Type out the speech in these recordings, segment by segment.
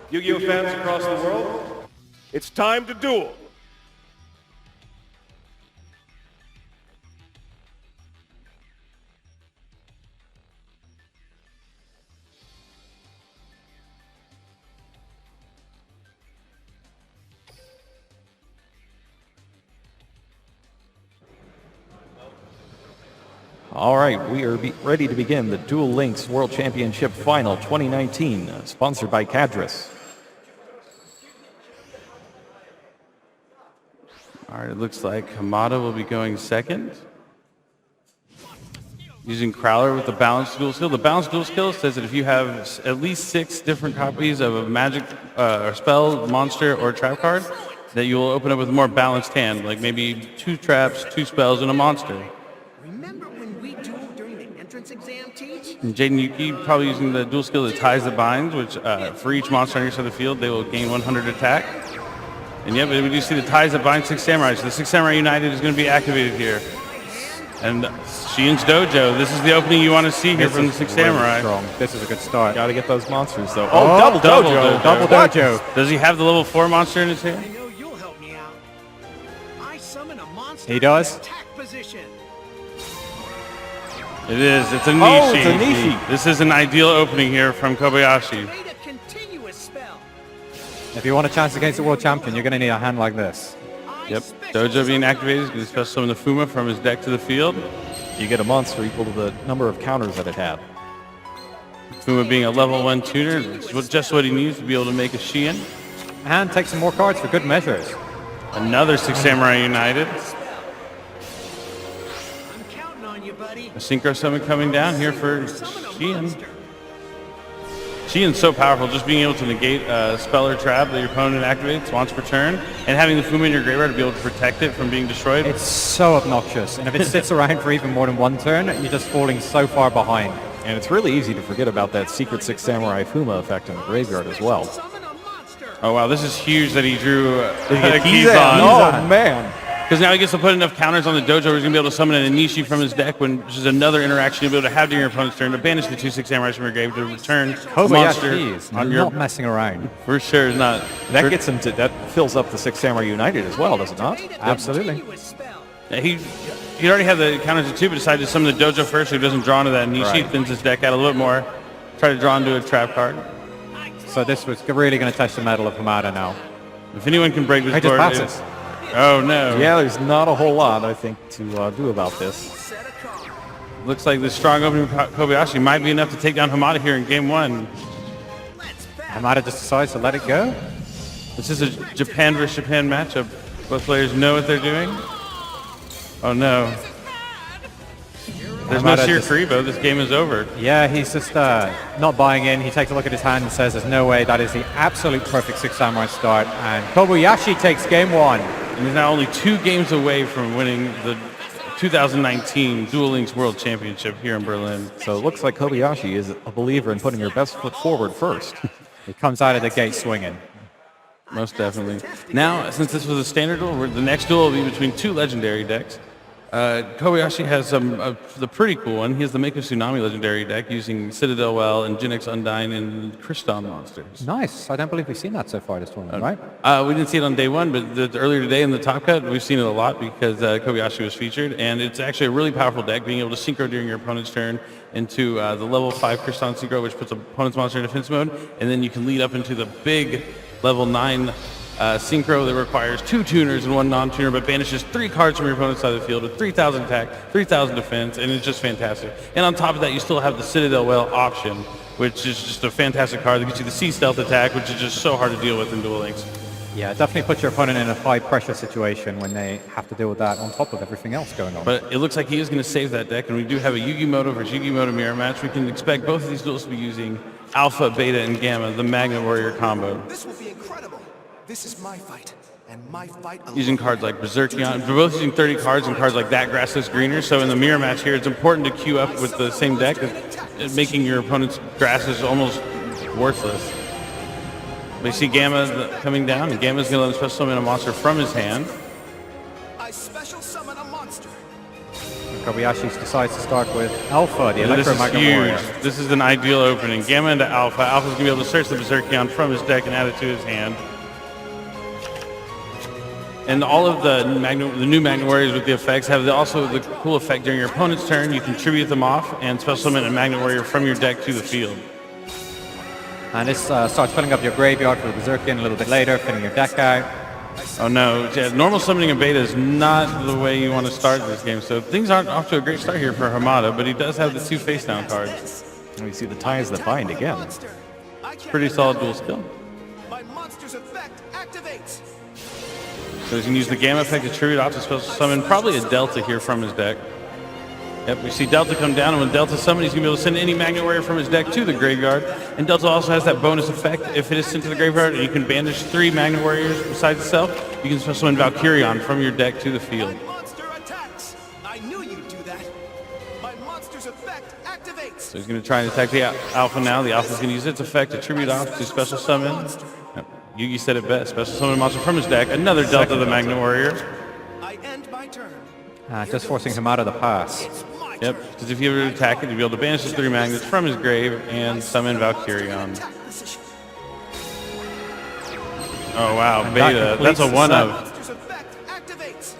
Yu-Gi-Oh fans across the world, it's time to duel. All right, we are ready to begin the Duel Links World Championship Final 2019, sponsored by Cadris. All right, it looks like Hamada will be going second. Using Crowler with the balanced dual skill. The balanced dual skill says that if you have at least 6 different copies of a magic or spell, monster, or trap card, that you will open up with a more balanced hand, like maybe 2 traps, 2 spells, and a monster. Remember when we dueled during the entrance exam, Teach? And Jaden Yuki probably using the dual skill that ties the binds, which for each monster on your side of the field, they will gain 100 attack. And yeah, but we do see the ties that bind 6 samurais. So the 6 samurai united is going to be activated here. And Shiin's dojo, this is the opening you want to see here from the 6 samurai. Strong. This is a good start. Got to get those monsters, though. Oh, double dojo. Double What? dojo. Does he have the level 4 monster in his hand? I know you'll help me out. I summon a monster He does. in attack position. It is. It's a Nishi. Oh, it's a Nishi. This is an ideal opening here from Kobayashi. Create a continuous spell. If you want a chance against the world champion, you're going to need a hand like this. Yep. Dojo being activated is going to special summon the Fuma from his deck to the field. You get a monster equal to the number of counters that it had. Fuma being a level 1 tuner, it's just what he needs to be able to make a Shiin. And take some more cards for good measures. Another 6 samurai united. I'm counting on you, buddy. A synchro summon coming down here for Summon a Shiin. monster. Shiin's so powerful, just being able to negate a spell or trap that your opponent activates once per turn, and having the Fuma in your graveyard to be able to protect it from being destroyed. It's so obnoxious. And if it sits around for even more than one turn, you're just falling so far behind. And it's really easy to forget about that secret 6 samurai Fuma effect in the graveyard as well. Summon a monster. Oh wow, this is huge that he drew Keys keys on. on. Oh, man. Because now he gets to put enough counters on the dojo where he's going to be able to summon an Anishi from his deck, which is another interaction you'll be able to have during your opponent's turn to banish the 2 6 samurais from your grave to return a monster Kobayashi is on your... not messing around. For sure, is not. That gets him to, that fills up the 6 samurai united as well, does it not? Create a Absolutely. continuous spell. Yeah, he already had the counters at 2, but decided to summon the dojo first so he doesn't draw into that Anishi. Right. Thins his deck out a little bit more. Try to draw into a trap card. So this was really going to test the mettle of Hamada now. If anyone can break this He just board, passes. oh no. Yeah, there's not a whole lot, I think, to do about this. Set a card. Looks like this strong opening from Kobayashi might be enough to take down Hamada here in game 1. Let's bat. Hamada just decides to let it go. This is a Japan versus Japan matchup. Both players know what they're doing. Oh no. There's no Hamada Sheer just- Karibo. This game is over. Yeah, he's just not buying in. He takes a look at his hand and says, there's no way. That is the absolute perfect 6 samurai start. And Kobayashi takes game 1. And he's now only 2 games away from winning the 2019 Duel Links World Championship here in Berlin. So it looks like Kobayashi is a believer in putting your best foot forward first. He comes out of the gate swinging. Most definitely. Now, since this was a standard duel, the next duel will be between 2 legendary decks. Kobayashi has the pretty cool one. He has the Make of Tsunami legendary deck using Citadel Well and Jinx Undyne and Kriston monsters. Nice. I don't believe we've seen that so far this tournament, right? We didn't see it on day 1, but earlier today in the Top Cut, we've seen it a lot because Kobayashi was featured, and it's actually a really powerful deck, being able to synchro during your opponent's turn into the level 5 Kriston synchro, which puts opponent's monster in defense mode, and then you can lead up into the big level 9 synchro that requires 2 tuners and 1 non-tuner, but banishes 3 cards from your opponent's side of the field with 3,000 attack, 3,000 defense, and it's just fantastic. And on top of that, you still have the Citadel Well option, which is just a fantastic card that gives you the Sea Stealth attack, which is just so hard to deal with in Duel Links. Yeah, definitely puts your opponent in a high pressure situation when they have to deal with that on top of everything else going on. But it looks like he is going to save that deck, and we do have a Yu-Gi-Moto versus Yu-Gi-Moto mirror match. We can expect both of these duels to be using Alpha, Beta, and Gamma, the Magnet Warrior combo. This will be incredible. This is my fight, and my fight alone. Using cards like Berserkion. We're both using 30 cards and cards like that, Grassless Greener. So in the mirror match here, it's important to queue up with the same deck, making your opponent's grasses almost worthless. We see Gamma coming down, and Gamma's going to let him special summon a monster from his hand. I special summon a monster. Kobayashi decides to start with Alpha, the And this is Electromagnet Warrior. huge. This is an ideal opening. Gamma into Alpha. Alpha's going to be able to search the Berserkion from his deck and add it to his hand. And all of the new Magnet Warriors with the effects have also the cool effect during your opponent's turn. You can tribute them off and special summon a Magnet Warrior from your deck to the field. And this starts filling up your graveyard for the Berserkion a little bit later, filling your deck out. Oh no, yeah, normal summoning in beta is not the way you want to start this game. So things aren't off to a great start here for Hamada, but he does have the 2 face down cards. And we see the ties that bind again. Pretty solid dual skill. My monster's effect activates. So he's going to use the Gamma effect to tribute off to special summon probably a Delta here from his deck. Yep, we see Delta come down, and when Delta summon, he's going to be able to send any Magnet Warrior from his deck to the graveyard. And Delta also has that bonus effect. If it is sent to the graveyard and you can banish 3 Magnet Warriors besides itself, you can special summon Valkyrion from your deck to the field. My monster attacks. I knew you'd do that. My monster's effect activates. So he's going to try and attack the Alpha now. The Alpha's going to use its effect to tribute off to special summon. Yep. Yugi said it best. Special summon a monster from his deck. Another Delta the Magnet Warrior. I end my turn. Just forcing Hamada to pass. Yep, because if you ever attack it, you'll be able to banish his 3 magnets from his grave and summon Valkyrion. Oh wow, Beta. That's a 1-of. Monster's effect activates.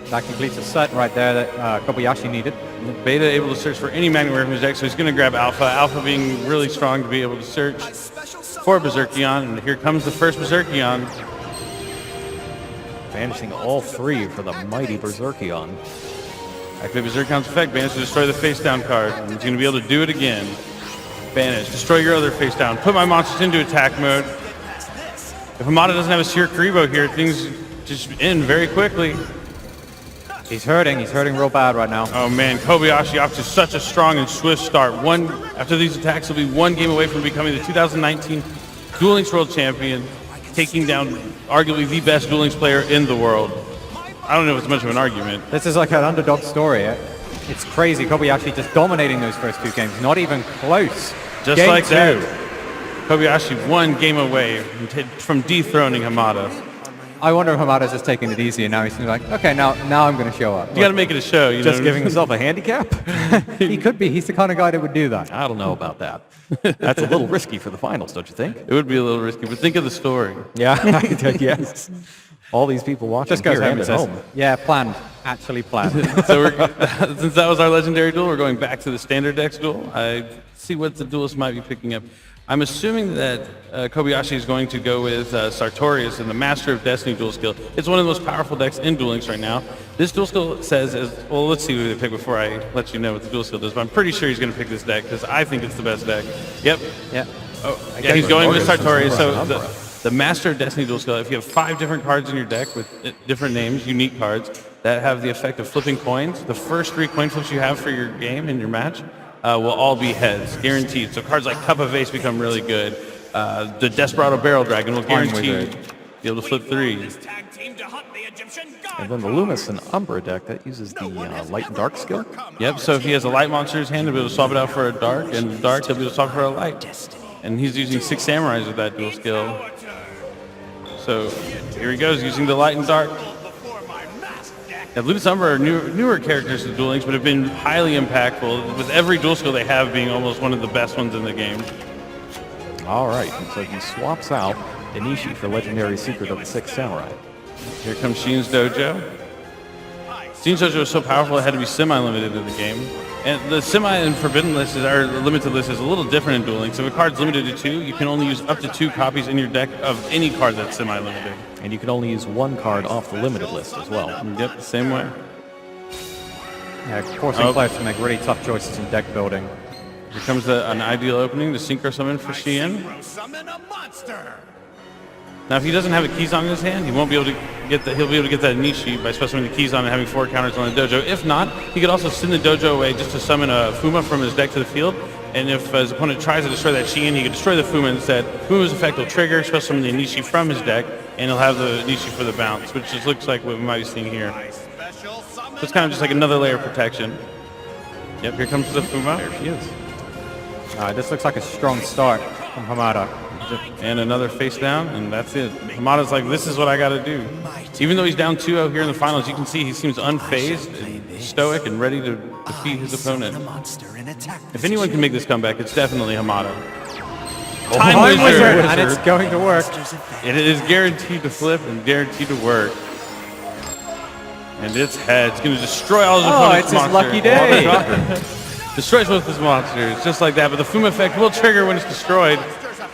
That completes a set right there that Kobayashi needed. Beta able to search for any Magnet Warrior from his deck, so he's going to grab Alpha. Alpha being really strong to be able to search I special summon for Berserkion, and here comes the first Berserkion. Banishing all 3 for the mighty Berserkion. Activate Berserkion's effect, banish to destroy the face down card, and he's going to be able to do it again. Banish, destroy your other face down, put my monsters into attack mode. If Hamada doesn't have a Seer Karibo here, things just end very quickly. He's hurting real bad right now. Oh man, Kobayashi off to such a strong and swift start. After these attacks, he'll be 1 game away from becoming the 2019 Duel Links World Champion, taking down arguably the best Duel Links player in the world. I don't know if it's much of an argument. This is like an underdog story. It's crazy. Kobayashi just dominating those first 2 games. Not even close. Just Game like 2. that, Kobayashi 1 game away from dethroning Hamada. I wonder if Hamada's just taking it easy and now he's like, okay, now I'm going to show up. You got to make it a show. You Just know? giving himself a handicap? He could be. He's the kind of guy that would do that. I don't know about that. That's a little risky for the finals, don't you think? It would be a little risky, but think of the story. Yeah, yes. All these people watching Just goes here home and and at says, home. yeah, planned. Actually planned. So since that was our legendary duel, we're going back to the standard decks duel. I see what the duelists might be picking up. I'm assuming that Kobayashi is going to go with Sartorius and the Master of Destiny dual skill. It's one of the most powerful decks in Duel Links right now. This dual skill says, well, let's see who they pick before I let you know what the dual skill does, but I'm pretty sure he's going to pick this deck because I think it's the best deck. Yep. Yeah. Oh, yeah, he's going with Sartorius. So the Master of Destiny dual skill, if you have 5 different cards in your deck with different names, unique cards, that have the effect of flipping coins, the first 3 coin flips you have for your game in your match will all be heads, guaranteed. So cards like Cup of Ace become really good. The Desperado Barrel Dragon will guarantee be able to flip 3. And then the Loomis and Umbra deck that uses the light and dark skill. Yep, so if he has a light monster in his hand, he'll be able to swap it out for a dark, and dark, he'll be able to swap it for a light. And he's using 6 samurais with that dual skill. So here he goes, using the light and dark. Now, Loomis and Umbra are newer characters to Duel Links, but have been highly impactful, with every dual skill they have being almost one of the best ones in the game. All right, and so he swaps out Inishi for Legendary Secret of the 6 Samurai. Here comes Sheen's Dojo. Sheen's Dojo is so powerful it had to be semi-limited in the game. And the semi and forbidden list or limited list is a little different in Duel Links. If a card's limited to 2, you can only use up to 2 copies in your deck of any card that's semi-limited. And you can only use 1 card off the limited list as well. Yep, the same way. Yeah, forcing players to make really tough choices in deck building. Here comes an ideal opening, the Synchro Summon for Sheen. Summon a monster. Now, if he doesn't have a Keyzon in his hand, he won't be able to get that. He'll be able to get that Inishi by specifying the Keyzon and having 4 counters on the Dojo. If not, he could also send the Dojo away just to summon a Fuma from his deck to the field. And if his opponent tries to destroy that Sheen, he can destroy the Fuma instead. Fuma's effect will trigger, special summon the Inishi from his deck, and he'll have the Inishi for the bounce, which just looks like what we might be seeing here. So it's kind of just like another layer of protection. Yep, here comes the Fuma. There she is. This looks like a strong start from Hamada. And another face down, and that's it. Hamada's like, this is what I got to do. Even though he's down 2-0 here in the finals, you can see he seems unfazed. stoic and ready to defeat his opponent. A monster and attack. If anyone can make this comeback, it's definitely Hamada. Time Wizard. Wizard, and it's going to work. It is guaranteed to flip and guaranteed to work. And it's head. It's going to destroy all his opponent's it's his monsters. lucky day. Destroys both his monsters, just like that. But the Fuma effect will trigger when it's destroyed,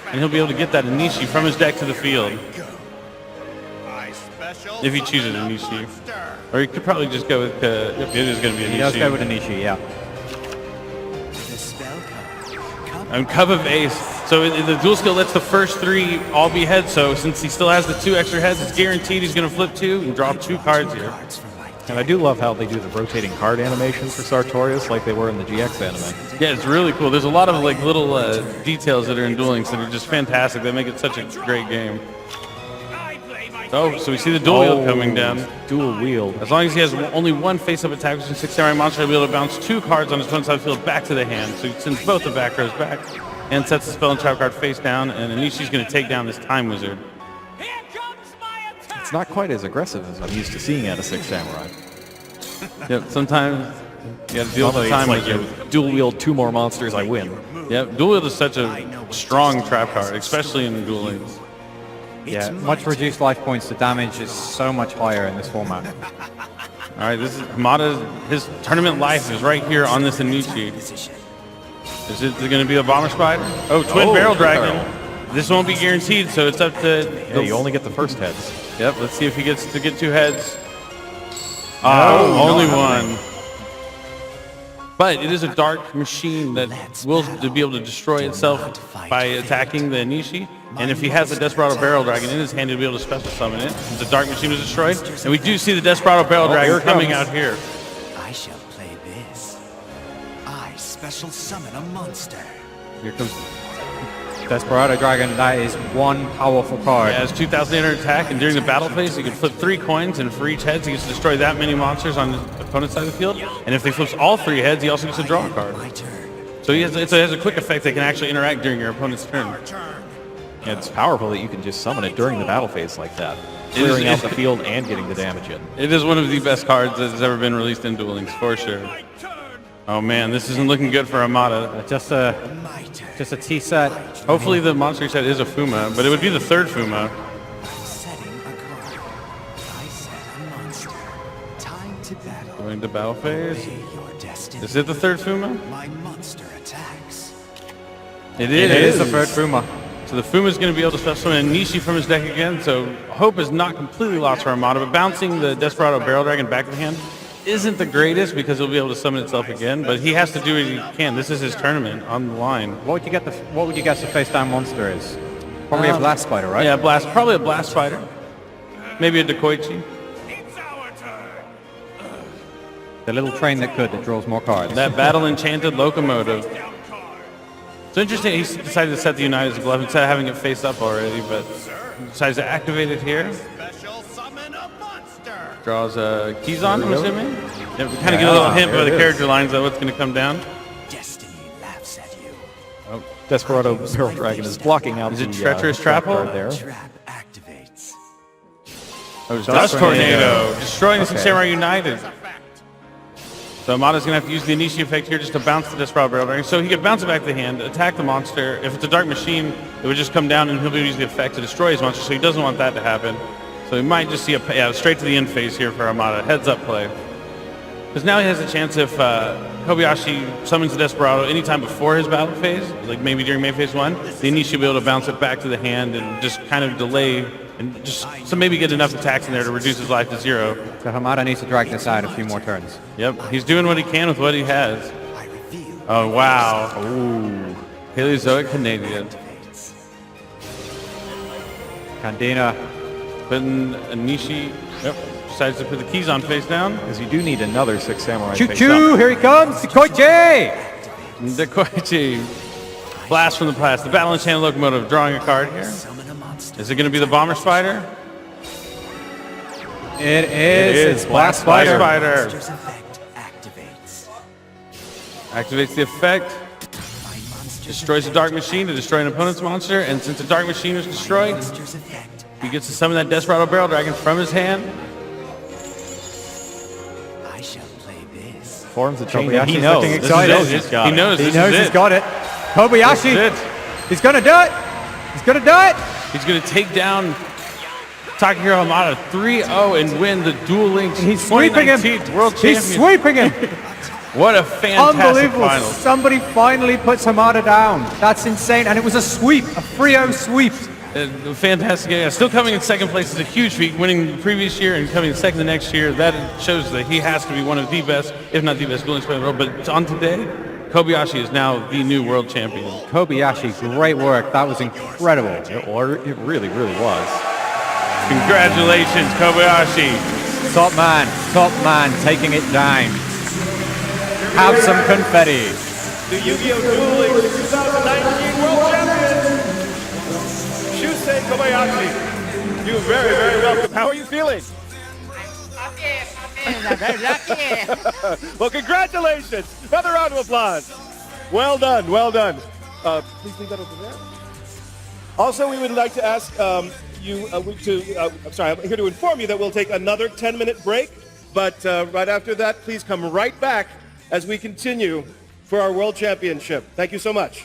and he'll be able to get that Anishi from his deck to the field. If he chooses Anishi. Or he could probably just go with, it is going to be Anishi. He does go with Anishi, yeah. The spell card. And Cub of Ace. So the dual skill lets the first 3 all be heads. So since he still has the 2 extra heads, it's guaranteed he's going to flip 2 and draw 2 cards here. And I do love how they do the rotating card animations for Sartorius like they were in the GX anime. Yeah, it's really cool. There's a lot of like little details that are in Duel Links that are just fantastic. They make it such a great game. Oh, so we see the dual wield coming down. Dual wield. As long as he has only one face-up attack, which is 6 Samurai Monster, he'll be able to bounce 2 cards on his opponent's side of the field back to the hand. So he sends both the back rows back and sets the spell and trap card face down, and Anishi's going to take down this Time Wizard. It's not quite as aggressive as I'm used to seeing out of 6 Samurai. Yep, sometimes you got to deal with the Time like Wizard. dual wield 2 more monsters, I win. Yep, Duel Wield is such a strong trap card, especially in Duel Links. Yeah, much reduced life points. The damage is so much higher in this format. All right, this is Hamada. His tournament life is right here on this Anishi. Is it going to be a Bomber Spider? Oh, Twin Barrel Dragon. This won't be guaranteed, so it's up to... Yeah, you only get the first heads. Yep, let's see if he gets to get 2 heads. Oh, only one. But it is a dark machine that will be able to destroy itself by attacking the Anishi. And if he has a Desperado Barrel Dragon in his hand, he'll be able to special summon it. The dark machine is destroyed. And we do see the Desperado Barrel Dragon coming out here. I shall play this. I special summon a monster. Here comes Desperado Dragon. That is one powerful card. He has 2,800 attack, and during the battle phase, he can flip 3 coins, and for each head, he gets to destroy that many monsters on his opponent's side of the field. And if he flips all 3 heads, he also gets to draw a card. My turn. So it has a quick effect that can actually interact during your opponent's turn. Yeah, it's powerful that you can just summon it during the battle phase like that. Clearing out the field and getting the damage in. It is one of the best cards that has ever been released in Duel Links, for sure. Oh man, this isn't looking good for Hamada. Just a T set. Hopefully the monster set is a Fuma, but it would be the 3rd Fuma. I'm setting a card. I set a monster. Time to battle. Going to battle phase. Obey your destiny. Is it the 3rd Fuma? My monster attacks. It It is the third Fuma. So the Fuma is going to be able to special summon Anishi from his deck again, so hope is not completely lost for Hamada, but bouncing the Desperado Barrel Dragon back to the hand isn't the greatest because he'll be able to summon itself again, but he has to do what he can. This is his tournament on the line. What would you guess the face down monster is? Probably a Blast Spider, right? Yeah, probably a Blast Spider. Maybe a Dekoichi. The little train that draws more cards. That Battle Enchanted Locomotive. It's interesting, he decided to set the United's Glove instead of having it face up already, but he decides to activate it here. Special summon a monster. Draws keys on, I'm assuming. Yeah, we kind of get a little hint by the character lines of what's going to come down. Destiny laughs at you. Oh, Desperado Barrel Dragon is blocking out Is it the, Treacherous Trap card Hole? there. Trap activates. Oh, Dust Tornado. Destroying the 6 Samurai United. So Hamada's going to have to use the Anishi effect here just to bounce the Desperado Barrel Dragon. So he could bounce it back to the hand, attack the monster. If it's a Dark Machine, it would just come down and he'll be able to use the effect to destroy his monster, so he doesn't want that to happen. So he might just see a straight to the end phase here for Hamada. Heads up play. Because now he has a chance if Kobayashi summons the Desperado anytime before his battle phase, like maybe during main phase 1, the Anishi will be able to bounce it back to the hand and just kind of delay and just so maybe get enough attacks in there to reduce his life to 0. So Hamada needs to drag this out a few more turns. Yep, he's doing what he can with what he has. I reveal. Oh, wow. Ooh. Paleozoic Canadian. Candina. Putting Anishi, decides to put the keys on face down. Because you do need another 6 Samurai Choo face choo! up. Here he comes! Koichi! Dekoichi. Blast from the past. The Battle Enchanted Locomotive drawing a card here. Summon a monster. Is it going to be the Bomber Spider? It is. It's Blast Spider. Monster's effect activates. Activates the effect. My monster's Destroys a Dark Machine to destroy an opponent's monster. And since the Dark Machine is destroyed, monster's effect. he gets to summon that Desperado Barrel Dragon from his hand. I shall play forms a chain, and Kobayashi's he knows. looking This is excited. it. He's got He it. knows. He this knows is he's it. got it. Kobayashi, This is it. he's going to do it. He's going to do it. He's going to take down Takahiro Hamada 3-0 and win the Duel Links He's sweeping him. 2019 World Champion. He's sweeping him. What a fantastic Unbelievable. final. Somebody finally puts Hamada down. That's insane. And it was a sweep, a 3-0 sweep. Fantastic. Yeah, still coming in second place is a huge feat, winning the previous year and coming in second the next year. That shows that he has to be one of the best, if not the best, Duel Links player in the world. But on today, Kobayashi is now the new world champion. Kobayashi, great work. That was incredible. It really, really was. Congratulations, Kobayashi. Top man, taking it down. Have some confetti. The Yu-Gi-Oh! Duel Links 2019 World Champion, Shusei Kobayashi. You're very, very welcome. How are you feeling? I'm very lucky. Well, congratulations. Another round of applause. Well done, well done. Please leave that over there. Also, we would like to ask I'm here to inform you that we'll take another 10-minute break, but right after that, please come right back as we continue for our World Championship. Thank you so much.